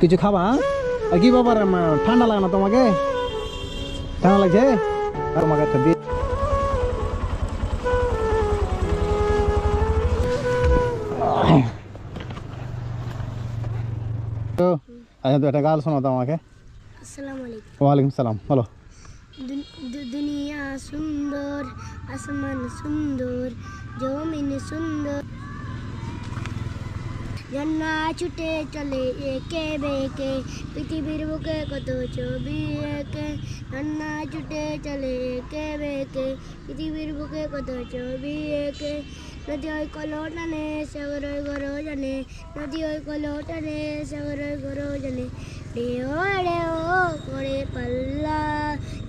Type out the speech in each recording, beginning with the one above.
কিছু খাবা? আর কি ব্যাপার, ঠান্ডা লাগে না তোমাকে? ঠান্ডা লাগছে? তোমাকে একটা দিয়ে তো আচ্ছা, তো একটা গাল শোনাও তো আমাকে। আসসালামু আলাইকুম। ওয়ালাইকুম সালাম, বলো। দুনিয়া সুন্দর, আসমান সুন্দর, জমিন সুন্দর, জান্না ছুটে চলে একে বেঁকে, পৃথিবীর বুকে কত ছবি এঁকে। জান্না ছুটে চলে একে বেঁকে, পৃথিবীর বুকে কত ছবি এঁকে। নদী ওই কলো টানে, সাগর ওই গরো জানে, নদী ওই কলো টানে, সাগর ওই গরো জানে। ঢেউ ঢেউ করে পাল্লা,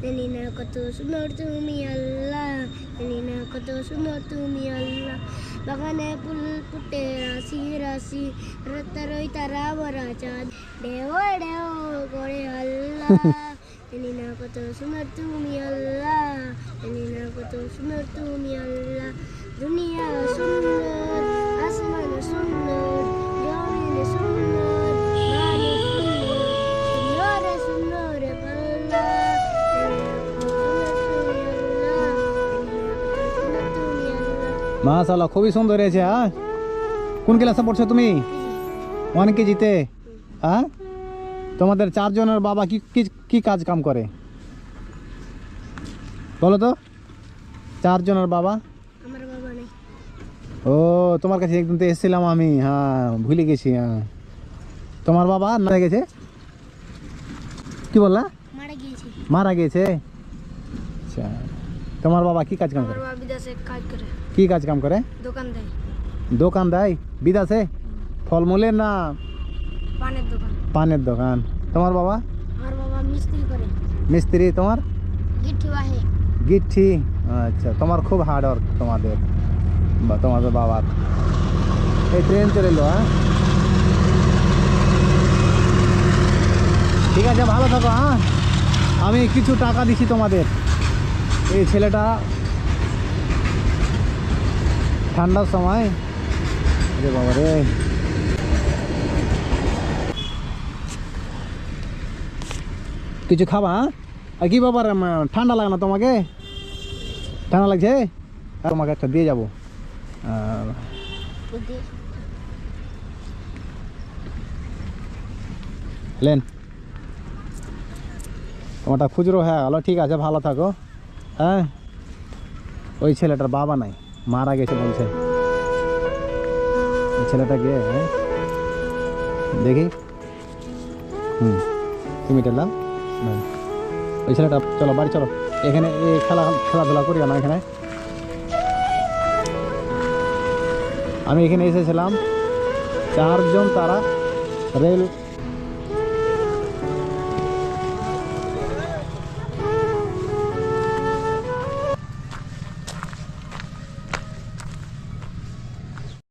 জানি না কত সুন্দর তুমি আল্লাহ, জানি না কত সুন্দর তুমি আল্লাহ। বাগানে ফুল ফুটে রাশি রাশি, রাতারই তারা ভরা চাঁদ। ঢেউ ঢেউ করে আল্লাহ, জানি না কত সুন্দর তুমি আল্লাহ, জানি না কত সুন্দর তুমি আল্লাহ। দুনিয়া সুন্দর, আসমান সুন্দর, জমিন সুন্দর, মানুষ সুন্দর, সুন্দর সুন্দর আল্লাহ, মাশাআল্লাহ, খুবই সুন্দর হয়েছে। হ্যাঁ, কোন ক্লাসে পড়ছো তুমি? 1 কেজিতে। হ্যাঁ, তোমাদের 4 জনের বাবা কি কি কি কাজ কাম করে বলো তো? 4 জনের বাবা। আমার বাবা নেই। ও, তোমার কাছে একদিন তো এসেছিলাম আমি, হ্যাঁ ভুলে গেছি। হ্যাঁ, তোমার বাবা মারা গেছে? কি বললা? মারা গিয়েছি। মারা গেছে। আচ্ছা, তোমার বাবা কি কাজ কাম আমার করে? বাবা বিদেশে কাজ করে, কি কাজ কাম করে? দোকান দেয়। দোকান দেয় বিদেশে? ফলমূলের না পানের দোকান। পানের দোকান? তোমার বাবা? আমার বাবা মিস্ত্রি করে, মিস্ত্রি। তোমার? গিট্টি বাহে। গিট্টি। আচ্ছা, তোমার খুব হার্ড ওয়ার্ক তোমাদের বা তোমাদের বাবার। এই ট্রেন চলে এলো। হ্যাঁ, ঠিক আছে, ভালো থাকো। হ্যাঁ, আমি কিছু টাকা দিচ্ছি তোমাদের। এই ছেলেটা ঠান্ডার সময়, রে বাবা রে, কিছু খাবা? আর কি ব্যাপার, ঠান্ডা লাগে না তোমাকে? ঠান্ডা লাগছে? তোমাকে একটা দিয়ে যাবো। লেন, তোমারটা খুচরো হয়ে গেলো। ঠিক আছে, ভালো থাকো। হ্যাঁ, ওই ছেলেটার বাবা নাই, মারা গেছে বলছে। ওই ছেলেটা গিয়ে দেখি। তুমি টেলাম ওই ছেলেটা। চলো বাড়ি চলো, এখানে এই খেলাধুলা করি না এখানে। আমি এখানে এসেছিলাম, 4 জন তারা রেল